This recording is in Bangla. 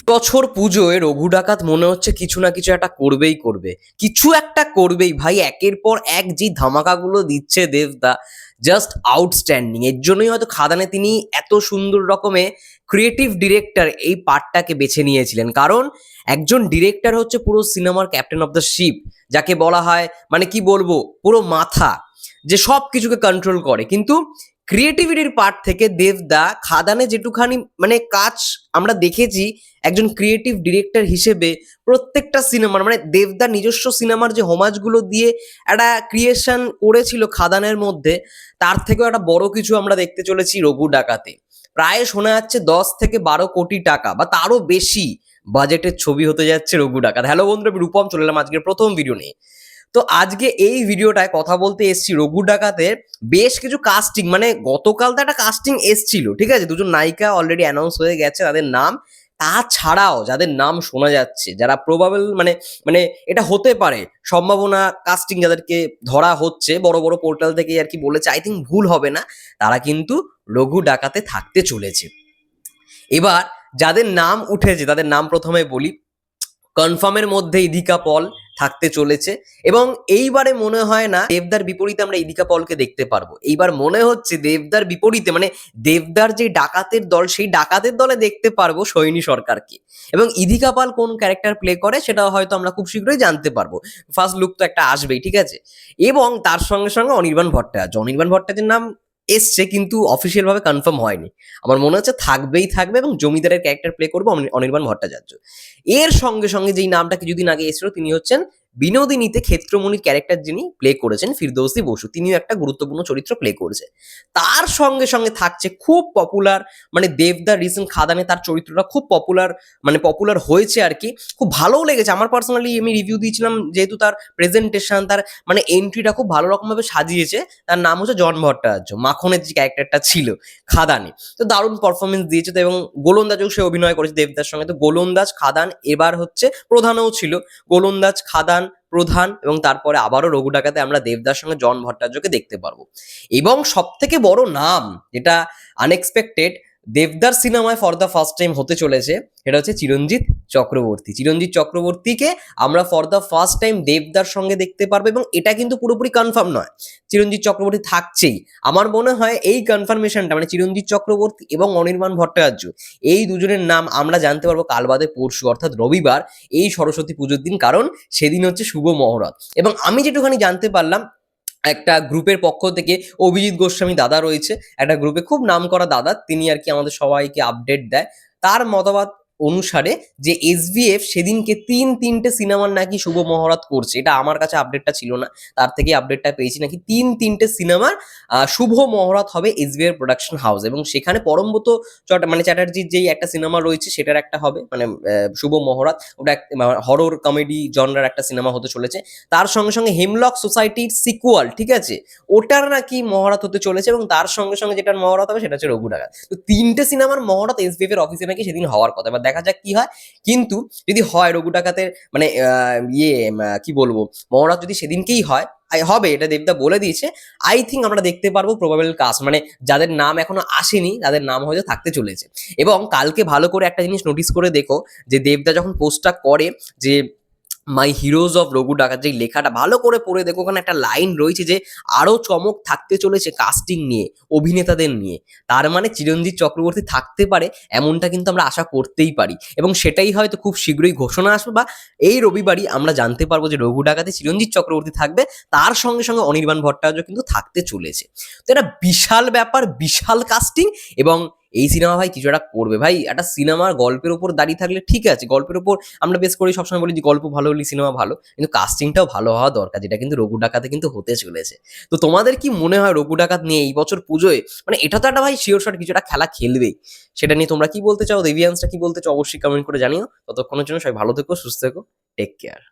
বছর পুজোয় রঘু ডাকাত মনে হচ্ছে কিছু না কিছু একটা করবেই করবে, কিছু একটা করবেই ভাই। একের পর এক যে ধামাকাগুলো দিচ্ছে দেবদা, জাস্ট আউটস্ট্যান্ডিং। এর জন্যই হয়তো খাদানে তিনি এত সুন্দর রকমে ক্রিয়েটিভ ডিরেক্টর এই পার্টটাকে বেছে নিয়েছিলেন। কারণ একজন ডিরেক্টর হচ্ছে পুরো সিনেমার ক্যাপ্টেন অফ দ্য শিপ, যাকে বলা হয় মানে কি বলবো, পুরো মাথা, যে সব কিছুকে কন্ট্রোল করে। কিন্তু ক্রিয়েটিভিটির পার্ট থেকে দেবদা খাদানে যেটুখানি মানে কাজ আমরা দেখেছি একজন ক্রিয়েটিভ ডিরেক্টর হিসেবে, প্রত্যেকটা সিনেমার মানে দেবদা নিজস্ব সিনেমার যে হোমাজগুলো দিয়ে একটা ক্রিয়েশন করেছিল খাদানের মধ্যে, তার থেকেও একটা বড় কিছু আমরা দেখতে চলেছি রঘু ডাকাতে। প্রায় শোনা যাচ্ছে 10 থেকে 12 কোটি টাকা বা তারও বেশি বাজেটের ছবি হতে যাচ্ছে রঘু ডাকাত। হ্যালো বন্ধুরা, আমি রূপম, চলে এলাম আজকের প্রথম ভিডিও নিয়ে। তো আজকে এই ভিডিওটায় কথা বলতে এসছি রঘু ডাকাতের বেশ কিছু কাস্টিং, মানে গতকাল তো একটা কাস্টিং এসছিল, ঠিক আছে, দুজন নায়িকা অলরেডি অ্যানাউন্স হয়ে গেছে তাদের নাম। তাছাড়াও যাদের নাম শোনা যাচ্ছে, যারা প্রবাবল মানে মানে এটা হতে পারে সম্ভাবনা, কাস্টিং যাদেরকে ধরা হচ্ছে বড় বড় পোর্টাল থেকে আর কি বলেছে, আই থিঙ্ক ভুল হবে না, তারা কিন্তু রঘু ডাকাতে থাকতে চলেছে। এবার যাদের নাম উঠেছে তাদের নাম প্রথমে বলি। কনফার্মের মধ্যে ইদিকা পল থাকতে চলেছে, এবং এইবারে মনে হয় না দেবদার বিপরীতে আমরা ইদিকা পলকে দেখতে পারবো। এইবার মনে হচ্ছে দেবদার বিপরীতে মানে দেবদার যে ডাকাতের দল, সেই ডাকাতের দলে দেখতে পারবো সৈনী সরকারকে। এবং ইদিকা পাল কোন ক্যারেক্টার প্লে করে সেটা হয়তো আমরা খুব শীঘ্রই জানতে পারবো। ফার্স্ট লুক তো একটা আসবেই, ঠিক আছে। এবং তার সঙ্গে সঙ্গে অনির্বাণ ভট্টাচার্য, অনির্বাণ ভট্টাচার্যের নাম এসছে কিন্তু অফিসিয়াল ভাবে কনফার্ম হয়নি। আমার মনে হচ্ছে থাকবেই থাকবে, এবং জমিদারের ক্যারেক্টার প্লে করবে অনির্বাণ ভট্টাচার্য। এর সঙ্গে সঙ্গে যেই নামটা কিছুদিন আগে এসেছিল, তিনি হচ্ছেন বিনোদিনীতে ক্ষেত্রমণির ক্যারেক্টার যিনি প্লে করেছেন ফিরদৌসী বসু, তিনিও একটা গুরুত্বপূর্ণ চরিত্র প্লে করেছে। তার সঙ্গে সঙ্গে থাকছে খুব পপুলার, মানে দেবদার রিসেন্ট খাদানে তার চরিত্রটা খুব পপুলার, মানে পপুলার হয়েছে আর কি, খুব ভালোও লেগেছে আমার পার্সোনালি। আমি রিভিউ দিয়েছিলাম যেহেতু তার প্রেজেন্টেশন, তার মানে এন্ট্রিটা খুব ভালো রকম ভাবে সাজিয়েছে। তার নাম হচ্ছে জন ভট্টাচার্য, মাখনের যে ক্যারেক্টারটা ছিল খাদানে, তো দারুণ পারফরমেন্স দিয়েছে। তো এবং গোলন্দাজও সে অভিনয় করেছে দেবদার সঙ্গে। তো গোলন্দাজ, খাদান, এবার হচ্ছে প্রধানও ছিল। গোলন্দাজ, খাদান, প্রধান, এবং তারপরে আবারও রঘু ডাকাতে আমরা দেবদার সঙ্গে জন ভট্টাচার্যকে দেখতে পারবো। এবং সব থেকে বড় নাম যেটা আনএক্সপেক্টেড দেবদার সিনেমায় ফর দ্য ফার্স্ট টাইম হতে চলেছে, সেটা হচ্ছে চিরঞ্জিত চক্রবর্তী। চিরঞ্জিত চক্রবর্তীকে আমরা ফর দ্য ফার্স্ট টাইম দেবদার সঙ্গে দেখতে পারবো, এবং এটা কিন্তু পুরোপুরি কনফার্ম নয়, চিরঞ্জিত চক্রবর্তী থাকছেই। আমার মনে হয় এই কনফার্মেশনটা মানে চিরঞ্জিত চক্রবর্তী এবং অনির্বাণ ভট্টাচার্য, এই দুজনের নাম আমরা জানতে পারবো কাল বাদে পরশু, অর্থাৎ রবিবার, এই সরস্বতী পুজোর দিন। কারণ সেদিন হচ্ছে শুভ মহরত। এবং আমি যেটুখানি জানতে পারলাম, একটা গ্রুপের পক্ষ থেকে অভিজিৎ গোস্বামী দাদা রয়েছে, একটা গ্রুপে খুব নাম করা দাদা, তিনি আর কি আমাদের সবাইকে আপডেট দেয়। তার মতবাদ অনুসারে যে এসভিএফ সেদিনকে তিনটে সিনেমার নাকি শুভ মহরত করছে। এটা আমার কাছে আপডেটটা ছিল না, তার থেকে আপডেটটা পেয়েছি, নাকি তিনটে সিনেমার শুভ মহরত হবে এসভিএফ প্রোডাকশন হাউস। এবং সেখানে পরমব্রত মানে চ্যাটার্জির যেই একটা সিনেমা রয়েছে সেটার একটা হবে, মানে শুভ মহরত, ওটা হরর কমেডি জনরার একটা সিনেমা হতে চলেছে। তার সঙ্গে সঙ্গে হেমলক সোসাইটির সিকুয়াল, ঠিক আছে, ওটার নাকি মহরত হতে চলেছে। এবং তার সঙ্গে সঙ্গে যেটার মহরত হবে সেটা হচ্ছে রঘু ডাকাত। তো তিনটে সিনেমার মহরত এসবিএফ এর অফিসে নাকি সেদিন হওয়ার কথা। এবার দেখা যাক কি হয়। কিন্তু যদি হয় রঘু ডাকাতের মানে কি বলবো, মহরত যদি সেদিনকেই হয়, হবে, এটা দেবদা বলে দিয়েছে, আই থিঙ্ক আমরা দেখতে পারবো প্রবাবল কাস্ট, মানে যাদের নাম এখনো আসেনি তাদের নাম হয়তো থাকতে চলেছে। এবং কালকে ভালো করে একটা জিনিস নোটিস করে দেখো, যে দেবদা যখন পোস্টটা করে, যে মাই হিরোজ অফ রঘু ডাকাত, যে লেখাটা ভালো করে পড়ে দেখো, ওখানে একটা লাইন রয়েছে যে আরো চমক থাকতে চলেছে কাস্টিং নিয়ে, অভিনেতাদের নিয়ে। তার মানে চিরঞ্জিত চক্রবর্তী থাকতে পারে, এমনটা কিন্তু আমরা আশা করতেই পারি। এবং সেটাই হয়তো খুব শীঘ্রই ঘোষণা আসবে, বা এই রবিবারই আমরা জানতে পারবো যে রঘু ডাকাতে চিরঞ্জিত চক্রবর্তী থাকবে, তার সঙ্গে সঙ্গে অনির্বাণ ভট্টাচার্য কিন্তু থাকতে চলেছে। তো এটা বিশাল ব্যাপার, বিশাল কাস্টিং। এবং এই সিনেমা ভাই কিছু একটা করবে ভাই। একটা সিনেমার গল্পের উপর দাঁড়িয়ে থাকলে ঠিক আছে, গল্পের উপর আমরা বেশ করে সবসময় বলি যে গল্প ভালো হলে সিনেমা ভালো, কিন্তু কাস্টিংটাও ভালো হওয়া দরকার, যেটা কিন্তু রঘু ডাকাতে কিন্তু হতে চলেছে। তো তোমাদের কি মনে হয় রঘু ডাকাত নিয়ে এই বছর পুজোয়, মানে এটা তো একটা ভাই শিওর শট কিছু একটা খেলা খেলবেই, সেটা নিয়ে তোমরা কি বলতে চাও, দেভিয়ান্সটা কি বলতে চাও, অবশ্যই কমেন্ট করে জানিও। ততক্ষণের জন্য সবাই ভালো থেকো, সুস্থ থেকো, টেক কেয়ার।